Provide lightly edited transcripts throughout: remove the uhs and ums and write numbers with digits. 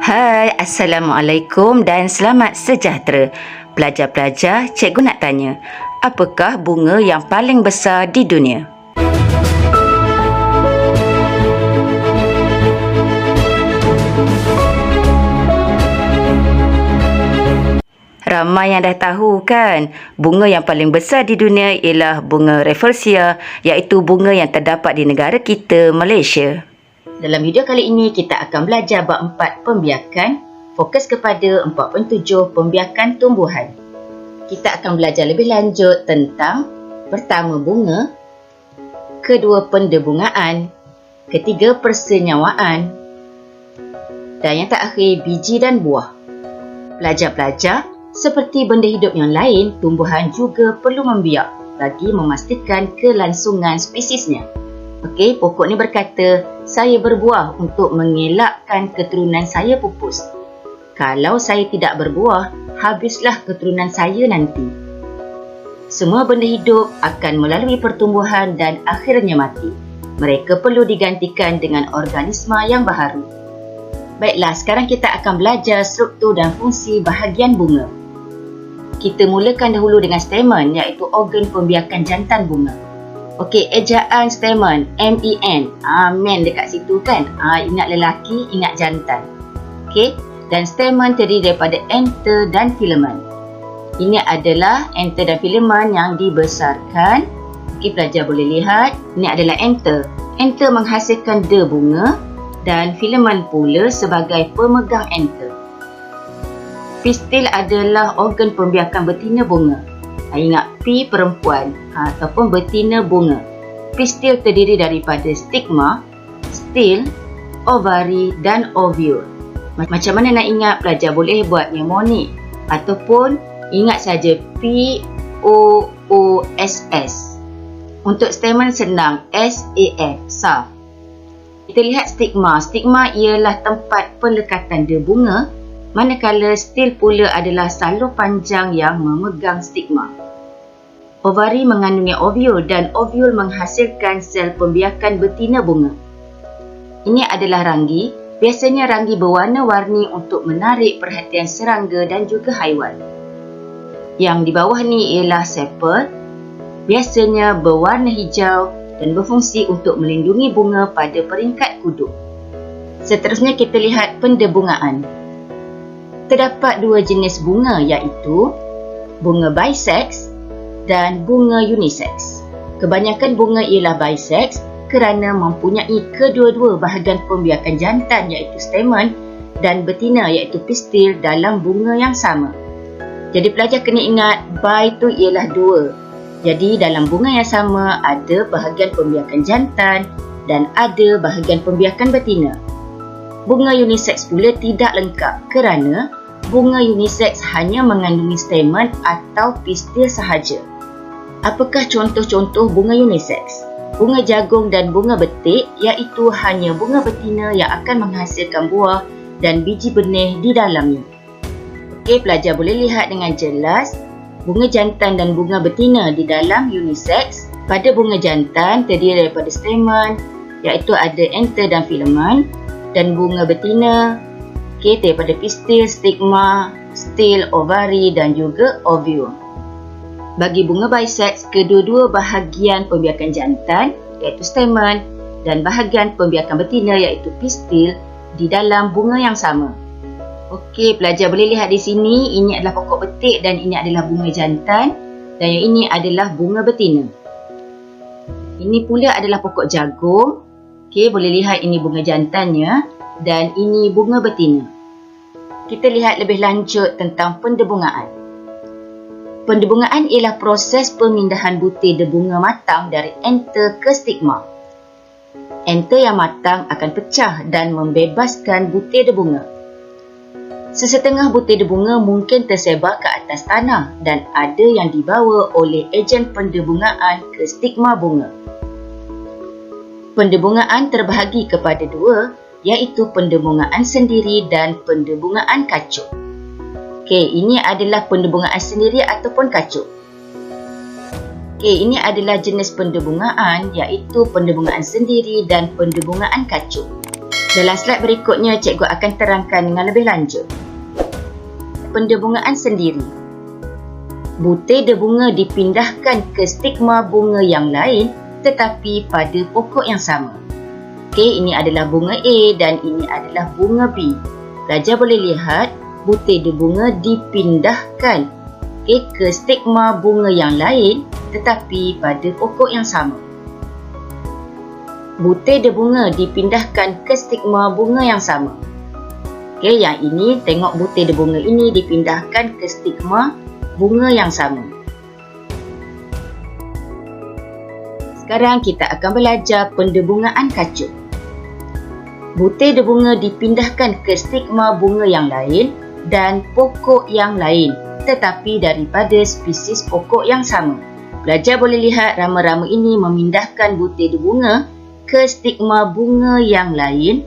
Hai, Assalamualaikum dan selamat sejahtera. Pelajar-pelajar, cikgu nak tanya, apakah bunga yang paling besar di dunia? Ramai yang dah tahu kan, bunga yang paling besar di dunia ialah bunga Rafflesia, iaitu bunga yang terdapat di negara kita, Malaysia. Dalam video kali ini, kita akan belajar bab 4 pembiakan, fokus kepada 4.7 pembiakan tumbuhan. Kita akan belajar lebih lanjut tentang pertama bunga, kedua pendebungaan, ketiga persenyawaan, dan yang terakhir biji dan buah. Pelajar-pelajar, seperti benda hidup yang lain, tumbuhan juga perlu membiak bagi memastikan kelangsungan spesiesnya. Okey, pokok ni berkata, saya berbuah untuk mengelakkan keturunan saya pupus. Kalau saya tidak berbuah, habislah keturunan saya nanti. Semua benda hidup akan melalui pertumbuhan dan akhirnya mati. Mereka perlu digantikan dengan organisma yang baharu. Baiklah, sekarang kita akan belajar struktur dan fungsi bahagian bunga. Kita mulakan dahulu dengan stamen, iaitu organ pembiakan jantan bunga. Okey, ejaan stamen, M-E-N. Men dekat situ kan? Ingat lelaki, ingat jantan. Okey, dan stamen terdiri daripada enter dan filamen. Ini adalah enter dan filamen yang dibesarkan. Okey, pelajar boleh lihat. Ini adalah enter. Enter menghasilkan bunga dan filamen pula sebagai pemegang enter. Pistil adalah organ pembiakan betina bunga. Ingat, P perempuan ataupun betina bunga. Pistil terdiri daripada stigma, stil, ovari dan ovule. Macam mana nak ingat? Pelajar boleh buat mnemonik ataupun ingat saja P-O-O-S-S. Untuk stamen senang, S-A-F, saf. Kita lihat stigma. Stigma ialah tempat pelekatan bunga, manakala stil pula adalah salur panjang yang memegang stigma. Ovari mengandungi ovule dan ovule menghasilkan sel pembiakan betina bunga. Ini adalah ranggi. Biasanya ranggi berwarna-warni untuk menarik perhatian serangga dan juga haiwan. Yang di bawah ni ialah sepal. Biasanya berwarna hijau dan berfungsi untuk melindungi bunga pada peringkat kuduk. Seterusnya kita lihat pendebungaan. Terdapat dua jenis bunga, iaitu bunga bisex dan bunga unisex. Kebanyakan bunga ialah bisex kerana mempunyai kedua-dua bahagian pembiakan jantan, iaitu stamen, dan betina, iaitu pistil dalam bunga yang sama. Jadi pelajar kena ingat, bi itu ialah dua. Jadi dalam bunga yang sama ada bahagian pembiakan jantan dan ada bahagian pembiakan betina. Bunga unisex pula tidak lengkap kerana bunga unisex hanya mengandungi stamen atau pistil sahaja. Apakah contoh-contoh bunga unisex? Bunga jagung dan bunga betik, iaitu hanya bunga betina yang akan menghasilkan buah dan biji benih di dalamnya. Okey, pelajar boleh lihat dengan jelas bunga jantan dan bunga betina di dalam unisex. Pada bunga jantan terdiri daripada stamen, iaitu ada enter dan filamen, dan bunga betina daripada pistil, stigma, stil, ovari dan juga ovule. Bagi bunga bisex, kedua-dua bahagian pembiakan jantan, iaitu stamen, dan bahagian pembiakan betina, iaitu pistil, di dalam bunga yang sama. Okey, pelajar boleh lihat di sini, ini adalah pokok betik dan ini adalah bunga jantan, dan yang ini adalah bunga betina. Ini pula adalah pokok jagung. Okey, boleh lihat ini bunga jantannya dan ini bunga betina. Kita lihat lebih lanjut tentang pendebungaan. Pendebungaan ialah proses pemindahan butir bunga matang dari enter ke stigma. Enter yang matang akan pecah dan membebaskan butir bunga. Sesetengah butir bunga mungkin tersebar ke atas tanah dan ada yang dibawa oleh ejen pendebungaan ke stigma bunga. Pendebungaan terbahagi kepada dua, iaitu pendebungaan sendiri dan pendebungaan kacuk. Okey, ini adalah pendebungaan sendiri ataupun kacuk. Okey, ini adalah jenis pendebungaan, iaitu pendebungaan sendiri dan pendebungaan kacuk. Dalam slide berikutnya, cikgu akan terangkan dengan lebih lanjut. Pendebungaan sendiri. Butir debunga dipindahkan ke stigma bunga yang lain tetapi pada pokok yang sama. Okey, ini adalah bunga A dan ini adalah bunga B. Pelajar boleh lihat butir debunga dipindahkan ke stigma bunga yang lain tetapi pada pokok yang sama. Butir debunga dipindahkan ke stigma bunga yang sama. Okey, yang ini tengok butir debunga ini dipindahkan ke stigma bunga yang sama. Sekarang kita akan belajar pendebungaan kacut. Butir debunga dipindahkan ke stigma bunga yang lain dan pokok yang lain tetapi daripada spesies pokok yang sama. Pelajar boleh lihat rama-rama ini memindahkan butir debunga ke stigma bunga yang lain,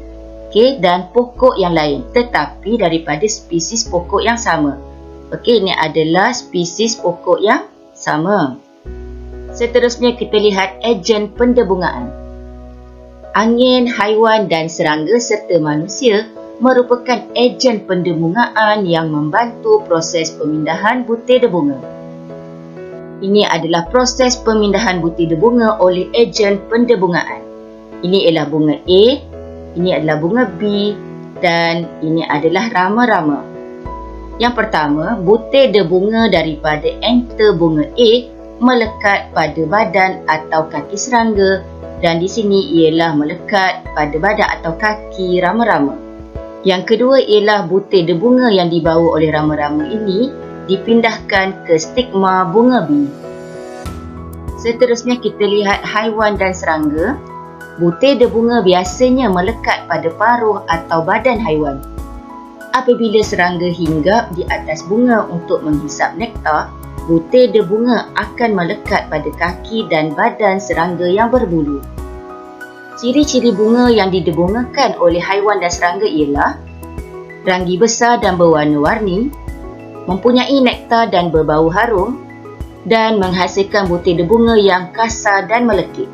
okey, dan pokok yang lain tetapi daripada spesies pokok yang sama. Okey, ini adalah spesies pokok yang sama. Seterusnya kita lihat ejen pendebungaan. Angin, haiwan dan serangga serta manusia merupakan ejen pendebungaan yang membantu proses pemindahan butir debunga. Ini adalah proses pemindahan butir debunga oleh ejen pendebungaan. Ini ialah bunga A, ini adalah bunga B dan ini adalah rama-rama. Yang pertama, butir debunga daripada enter bunga A melekat pada badan atau kaki serangga dan di sini ialah melekat pada badan atau kaki rama-rama. Yang kedua ialah butir debunga yang dibawa oleh rama-rama ini dipindahkan ke stigma bunga B. Seterusnya kita lihat haiwan dan serangga. Butir debunga biasanya melekat pada paruh atau badan haiwan. Apabila serangga hinggap di atas bunga untuk menghisap nektar, butir debunga akan melekat pada kaki dan badan serangga yang berbulu. Ciri-ciri bunga yang didebungakan oleh haiwan dan serangga ialah ranggi besar dan berwarna-warni, mempunyai nektar dan berbau harum, dan menghasilkan butir debunga yang kasar dan melekit.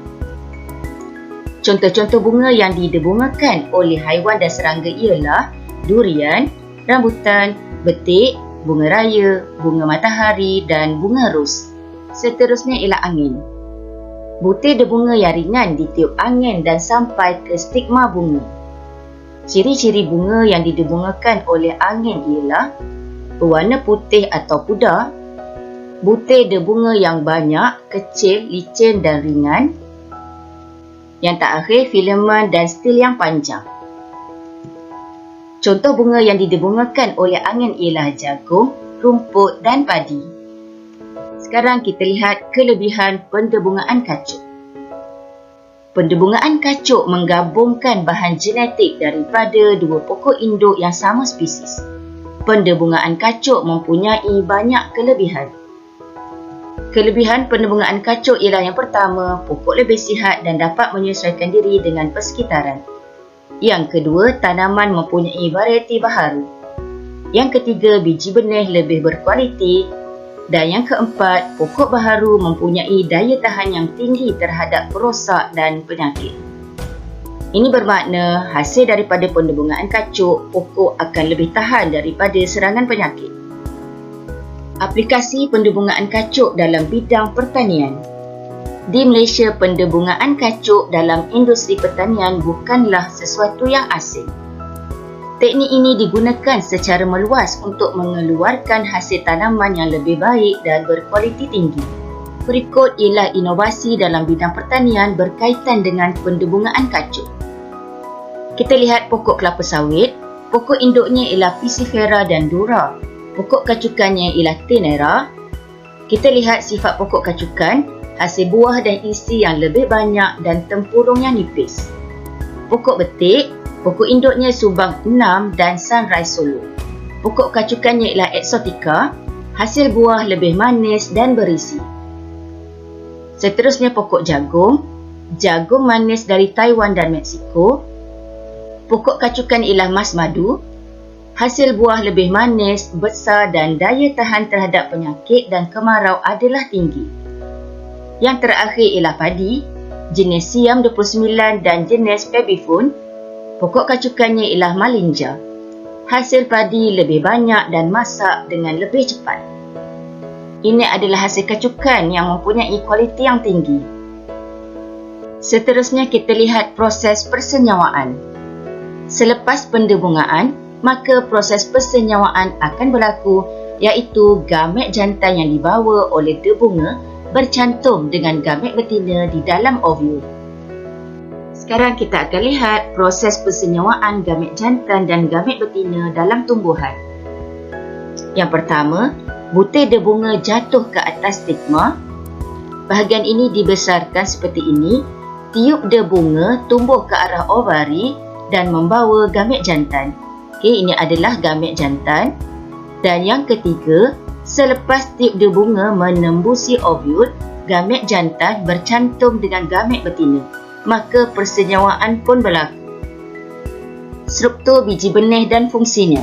Contoh-contoh bunga yang didebungakan oleh haiwan dan serangga ialah durian, rambutan, betik, bunga raya, bunga matahari dan bunga ros. Seterusnya ialah angin. Butir debunga yang ringan ditiup angin dan sampai ke stigma bunga. Ciri-ciri bunga yang didebungakan oleh angin ialah berwarna putih atau pudar, butir debunga yang banyak, kecil, licin dan ringan. Yang terakhir, filamen dan stil yang panjang. Contoh bunga yang didebungakan oleh angin ialah jagung, rumput dan padi. Sekarang kita lihat kelebihan pendebungaan kacut. Pendebungaan kacut menggabungkan bahan genetik daripada dua pokok induk yang sama spesies. Pendebungaan kacut mempunyai banyak kelebihan. Kelebihan pendebungaan kacut ialah yang pertama, pokok lebih sihat dan dapat menyesuaikan diri dengan persekitaran. Yang kedua, tanaman mempunyai varieti baharu. Yang ketiga, biji benih lebih berkualiti. Dan yang keempat, pokok baharu mempunyai daya tahan yang tinggi terhadap perosak dan penyakit. Ini bermakna hasil daripada pendebungaan kacut, pokok akan lebih tahan daripada serangan penyakit. Aplikasi pendebungaan kacut dalam bidang pertanian. Di Malaysia, pendebungaan kacut dalam industri pertanian bukanlah sesuatu yang asing. Teknik ini digunakan secara meluas untuk mengeluarkan hasil tanaman yang lebih baik dan berkualiti tinggi. Berikut ialah inovasi dalam bidang pertanian berkaitan dengan pendebungaan kacut. Kita lihat pokok kelapa sawit. Pokok induknya ialah Pisifera dan Dura. Pokok kacukannya ialah Tenera. Kita lihat sifat pokok kacukan, hasil buah dan isi yang lebih banyak dan tempurung yang nipis. Pokok betik, pokok induknya Subang 6 dan Sunrise Solo. Pokok kacukannya ialah Exotica, hasil buah lebih manis dan berisi. Seterusnya pokok jagung, jagung manis dari Taiwan dan Meksiko. Pokok kacukan ialah Mas Madu, hasil buah lebih manis, besar dan daya tahan terhadap penyakit dan kemarau adalah tinggi. Yang terakhir ialah padi, jenis Siam 29 dan jenis Pebifun. Pokok kacukannya ialah malinja. Hasil padi lebih banyak dan masak dengan lebih cepat. Ini adalah hasil kacukan yang mempunyai kualiti yang tinggi. Seterusnya kita lihat proses persenyawaan. Selepas pendebungaan, maka proses persenyawaan akan berlaku, iaitu gamet jantan yang dibawa oleh debunga bercantum dengan gamet betina di dalam ovul. Sekarang kita akan lihat proses persenyawaan gamet jantan dan gamet betina dalam tumbuhan. Yang pertama, butir debunga jatuh ke atas stigma. Bahagian ini dibesarkan seperti ini. Tiup debunga tumbuh ke arah ovari dan membawa gamet jantan. Okey, ini adalah gamet jantan. Dan yang ketiga, selepas tiup debunga menembusi ovul, gamet jantan bercantum dengan gamet betina. Maka persenyawaan pun berlaku. Struktur biji benih dan fungsinya.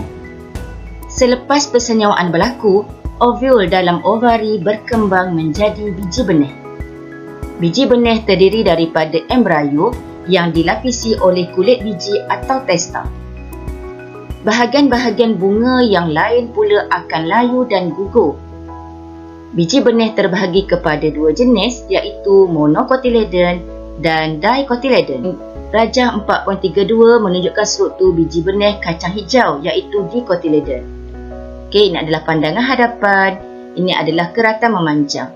Selepas persenyawaan berlaku, ovul dalam ovari berkembang menjadi biji benih. Biji benih terdiri daripada embrio yang dilapisi oleh kulit biji atau testa. Bahagian-bahagian bunga yang lain pula akan layu dan gugur. Biji benih terbahagi kepada dua jenis, iaitu monocotyledon dan dicotyledon. Rajah 4.32 menunjukkan struktur biji benih kacang hijau, iaitu dicotyledon. Okey, ini adalah pandangan hadapan. Ini adalah keratan memanjang.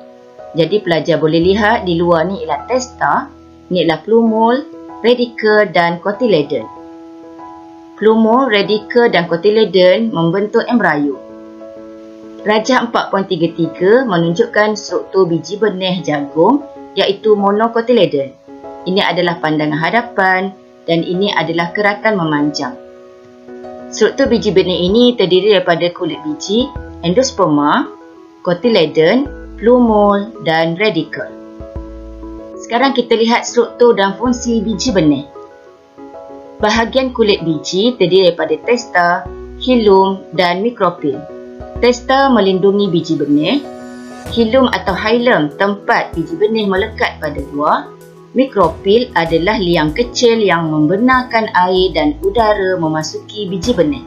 Jadi pelajar boleh lihat di luar ni ialah testa, ni ialah plumule, radicle dan cotyledon. Plumule, radicle dan cotyledon membentuk embrio. Rajah 4.33 menunjukkan struktur biji benih jagung, iaitu monocotyledon. Ini adalah pandangan hadapan dan ini adalah keratan memanjang. Struktur biji benih ini terdiri daripada kulit biji, endosperma, cotyledon, plumule dan radicle. Sekarang kita lihat struktur dan fungsi biji benih. Bahagian kulit biji terdiri daripada testa, hilum dan mikropil. Testa melindungi biji benih. Hilum atau hilum tempat biji benih melekat pada luar. Mikropil adalah liang kecil yang membenarkan air dan udara memasuki biji benih.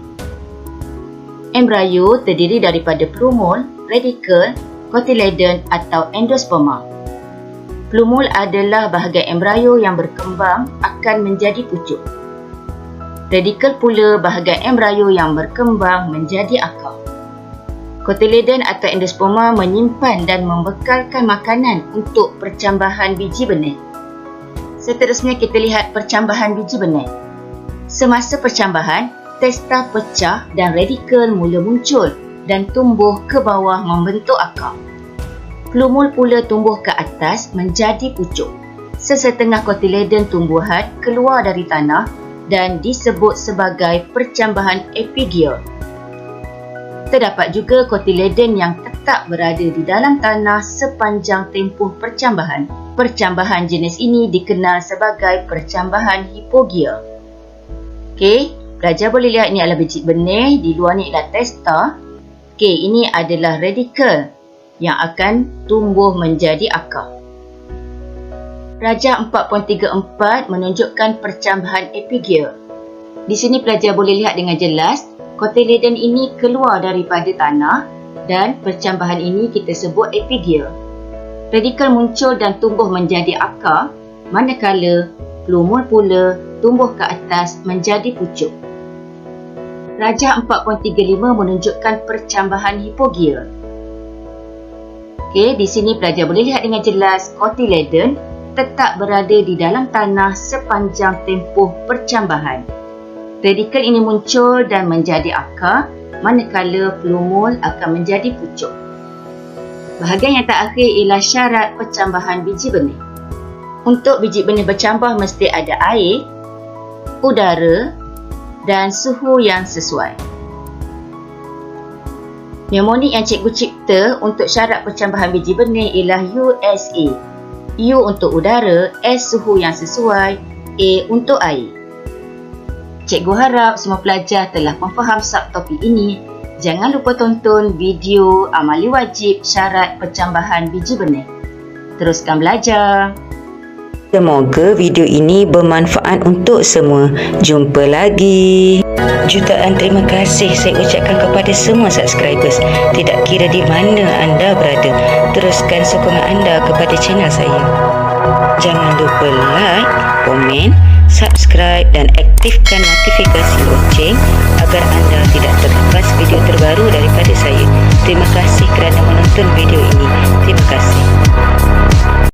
Embrio terdiri daripada plumule, radicle, cotyledon atau endosperma. Plumule adalah bahagian embrio yang berkembang akan menjadi pucuk. Radicle pula bahagian embrio yang berkembang menjadi akar. Cotyledon atau endosperma menyimpan dan membekalkan makanan untuk percambahan biji benih. Seterusnya kita lihat percambahan biji benih. Semasa percambahan, testa pecah dan radicle mula muncul dan tumbuh ke bawah membentuk akar. Plumule pula tumbuh ke atas menjadi pucuk. Sesetengah cotyledon tumbuhan keluar dari tanah dan disebut sebagai percambahan epigea. Terdapat juga cotyledon yang tetap berada di dalam tanah sepanjang tempoh percambahan. Percambahan jenis ini dikenal sebagai percambahan hipogea. Okey, pelajar boleh lihat ini adalah biji benih, di luar ni adalah testa. Okey, ini adalah radicle yang akan tumbuh menjadi akar. Rajah 4.34 menunjukkan percambahan epigea. Di sini pelajar boleh lihat dengan jelas, cotyledon ini keluar daripada tanah dan percambahan ini kita sebut epigea. Radicle muncul dan tumbuh menjadi akar, manakala plumule pula tumbuh ke atas menjadi pucuk. Rajah 4.35 menunjukkan percambahan hipogea. Okey, di sini pelajar boleh lihat dengan jelas cotyledon tetap berada di dalam tanah sepanjang tempoh percambahan. Radicle ini muncul dan menjadi akar, manakala plumule akan menjadi pucuk. Bahagian yang terakhir ialah syarat percambahan biji benih. Untuk biji benih bercambah mesti ada air, udara dan suhu yang sesuai. Mnemonik yang cikgu cipta untuk syarat percambahan biji benih ialah USA. U untuk udara, S suhu yang sesuai, A untuk air. Cikgu harap semua pelajar telah memfaham subtopik ini. Jangan lupa tonton video amali wajib syarat percambahan biji benih. Teruskan belajar. Semoga video ini bermanfaat untuk semua. Jumpa lagi. Jutaan terima kasih saya ucapkan kepada semua subscribers. Tidak kira di mana anda berada, teruskan sokongan anda kepada channel saya. Jangan lupa like, komen, subscribe dan aktifkan notifikasi lonceng agar anda tidak terlepas video terbaru daripada saya. Terima kasih kerana menonton video ini. Terima kasih.